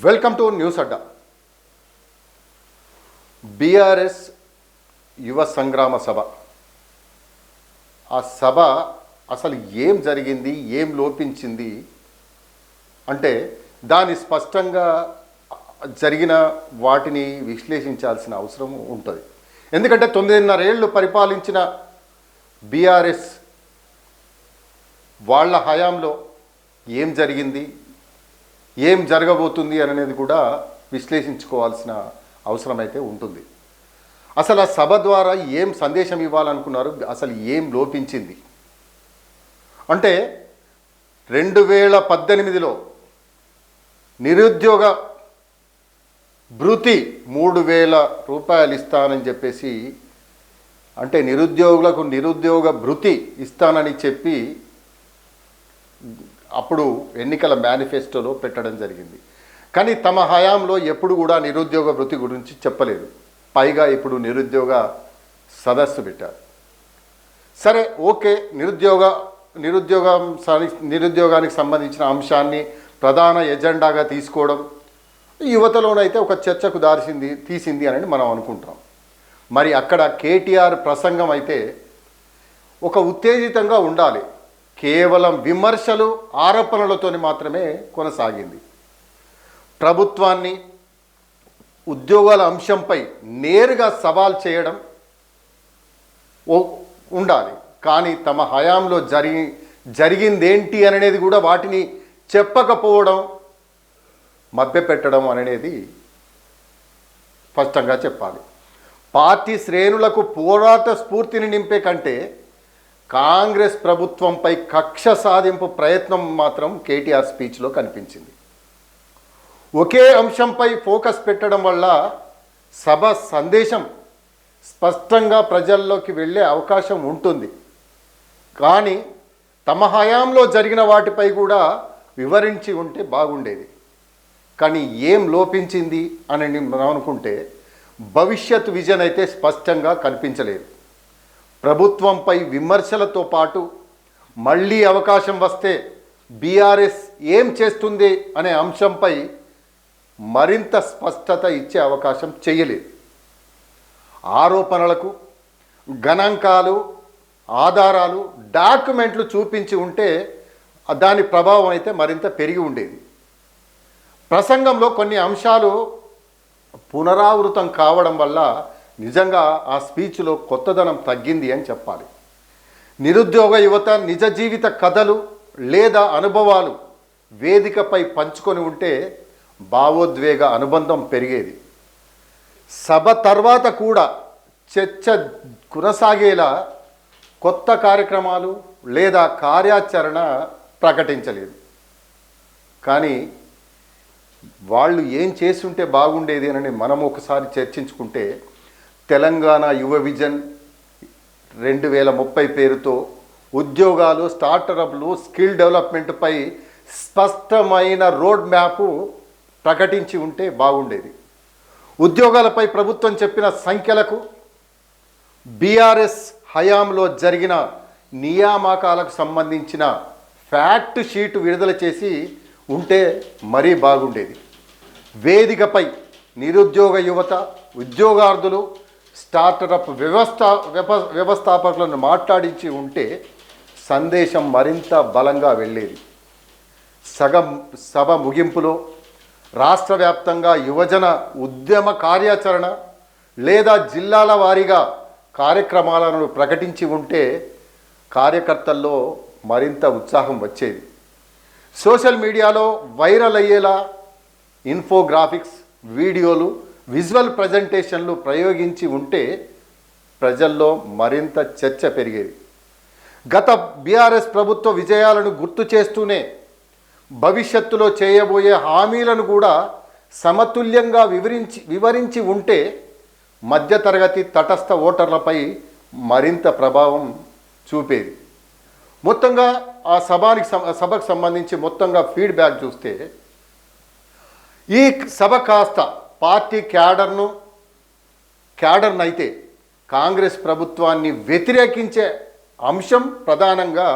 Welcome to news Adda. BRS యువ సంగ్రామ సభ. ఆ సభ అసలు ఏం జరిగింది, ఏం లోపించింది అంటే దాని స్పష్టంగా జరిగిన వాటిని విశ్లేషించాల్సిన అవసరం ఉంటుంది. ఎందుకంటే 9.5 ఏళ్ళు పరిపాలించిన బీఆర్ఎస్ వాళ్ళ హయాంలో ఏం జరిగింది, ఏం జరగబోతుంది అనేది కూడా విశ్లేషించుకోవాల్సిన అవసరం అయితే ఉంటుంది. అసలు ఆ సభ ద్వారా ఏం సందేశం ఇవ్వాలనుకున్నారు, అసలు ఏం లోపించింది అంటే 2018లో నిరుద్యోగ భృతి 3,000 రూపాయలు ఇస్తానని చెప్పేసి, అంటే నిరుద్యోగులకు నిరుద్యోగ భృతి ఇస్తానని చెప్పి అప్పుడు ఎన్నికల మేనిఫెస్టోలో పెట్టడం జరిగింది. కానీ తమ హయాంలో ఎప్పుడు కూడా నిరుద్యోగ భృతి గురించి చెప్పలేదు. పైగా ఇప్పుడు నిరుద్యోగ సదస్సు పెట్టారు. సరే, ఓకే, నిరుద్యోగానికి సంబంధించిన అంశాన్ని ప్రధాన ఎజెండాగా తీసుకోవడం యువతలోనైతే ఒక చర్చకు తీసింది అని మనం అనుకుంటాం. మరి అక్కడ కేటీఆర్ ప్రసంగం అయితే ఒక ఉత్తేజితంగా ఉండాలి, కేవలం విమర్శలు ఆరోపణలతో మాత్రమే కొనసాగింది. ప్రభుత్వాన్ని ఉద్యోగాల అంశంపై నేరుగా సవాల్ చేయడం ఉండాలి. కానీ తమ హయాంలో జరిగిందేంటి అనేది కూడా వాటిని చెప్పకపోవడం, మభ్యపెట్టడం అనేది స్పష్టంగా చెప్పాలి. పార్టీ శ్రేణులకు పోరాట స్ఫూర్తిని నింపే కంటే కాంగ్రెస్ ప్రభుత్వంపై కక్ష సాధింపు ప్రయత్నం మాత్రం కేటీఆర్ స్పీచ్లో కనిపించింది. ఒకే అంశంపై ఫోకస్ పెట్టడం వల్ల సభ సందేశం స్పష్టంగా ప్రజల్లోకి వెళ్ళే అవకాశం ఉంటుంది. కానీ తమ హయాంలో జరిగిన వాటిపై కూడా వివరించి ఉంటే బాగుండేది. కానీ ఏం లోపించింది అని మనం అనుకుంటే భవిష్యత్ విజన్ అయితే స్పష్టంగా కనిపించలేదు. ప్రభుత్వంపై విమర్శలతో పాటు మళ్ళీ అవకాశం వస్తే బీఆర్ఎస్ ఏం చేస్తుంది అనే అంశంపై మరింత స్పష్టత ఇచ్చే అవకాశం చేయలేదు. ఆరోపణలకు గణాంకాలు, ఆధారాలు, డాక్యుమెంట్లు చూపించి ఉంటే దాని ప్రభావం అయితే మరింత పెరిగి ఉండేది. ప్రసంగంలో కొన్ని అంశాలు పునరావృతం కావడం వల్ల నిజంగా ఆ స్పీచ్లో కొత్తదనం తగ్గింది అని చెప్పాలి. నిరుద్యోగ యువత నిజ జీవిత కథలు లేదా అనుభవాలు వేదికపై పంచుకొని ఉంటే భావోద్వేగ అనుబంధం పెరిగేది. సభ తర్వాత కూడా చర్చ కొనసాగేలా కొత్త కార్యక్రమాలు లేదా కార్యాచరణ ప్రకటించలేదు. కానీ వాళ్ళు ఏం చేస్తుంటే బాగుండేది అని మనం ఒకసారి చర్చించుకుంటే, తెలంగాణ యువ విజన్ 2030 పేరుతో ఉద్యోగాలు, స్టార్టప్లు, స్కిల్ డెవలప్మెంట్పై స్పష్టమైన రోడ్ మ్యాప్ ప్రకటించి ఉంటే బాగుండేది. ఉద్యోగాలపై ప్రభుత్వం చెప్పిన సంఖ్యలకు బీఆర్ఎస్ హయాంలో జరిగిన నియామకాలకు సంబంధించిన ఫ్యాక్ట్ షీట్ విడుదల చేసి ఉంటే మరీ బాగుండేది. వేదికపై నిరుద్యోగ యువత, ఉద్యోగార్థులు, స్టార్టప్ వ్యవస్థాపకులను మాట్లాడించి ఉంటే సందేశం మరింత బలంగా వెళ్ళేది. సభ ముగింపులో రాష్ట్ర వ్యాప్తంగా యువజన ఉద్యమ కార్యాచరణ లేదా జిల్లాల వారీగా కార్యక్రమాలను ప్రకటించి ఉంటే కార్యకర్తల్లో మరింత ఉత్సాహం వచ్చేది. సోషల్ మీడియాలో వైరల్ అయ్యేలా ఇన్ఫోగ్రాఫిక్స్, వీడియోలు, విజువల్ ప్రజెంటేషన్లు ప్రయోగించి ఉంటే ప్రజల్లో మరింత చర్చ పెరిగేది. గత బీఆర్ఎస్ ప్రభుత్వ విజయాలను గుర్తు చేస్తూనే భవిష్యత్తులో చేయబోయే హామీలను కూడా సమతుల్యంగా వివరించి ఉంటే మధ్యతరగతి తటస్థ ఓటర్లపై మరింత ప్రభావం చూపేది. మొత్తంగా ఆ సభకు సంబంధించి మొత్తంగా ఫీడ్బ్యాక్ చూస్తే ఈ సభ కాస్త పార్టీ క్యాడర్నైతే కాంగ్రెస్ ప్రభుత్వాన్ని వ్యతిరేకించే అంశం ప్రధానంగా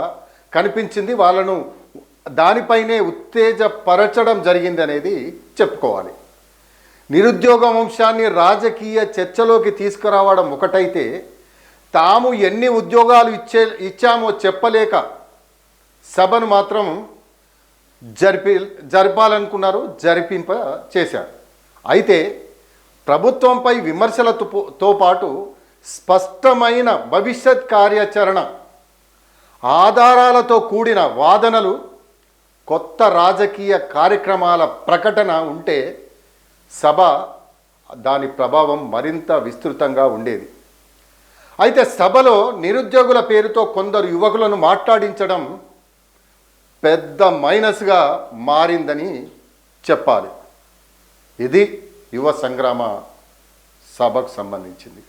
కనిపించింది. వాళ్ళను దానిపైనే ఉత్తేజపరచడం జరిగింది అనేది చెప్పుకోవాలి. నిరుద్యోగ అంశాన్ని రాజకీయ చర్చలోకి తీసుకురావడం ఒకటైతే, తాము ఎన్ని ఉద్యోగాలు ఇచ్చామో చెప్పలేక సభను మాత్రం జరపాలనుకున్నారు, జరిపింప చేశారు. అయితే ప్రభుత్వంపై విమర్శలతో పాటు స్పష్టమైన భవిష్యత్ కార్యాచరణ, ఆధారాలతో కూడిన వాదనలు, కొత్త రాజకీయ కార్యక్రమాల ప్రకటన ఉంటే సభ దాని ప్రభావం మరింత విస్తృతంగా ఉండేది. అయితే సభలో నిరుద్యోగుల పేరుతో కొందరు యువకులను మాట్లాడించడం పెద్ద మైనస్గా మారిందని చెప్పాలి. ఇది యువ సంగ్రామ సభకు సంబంధించింది.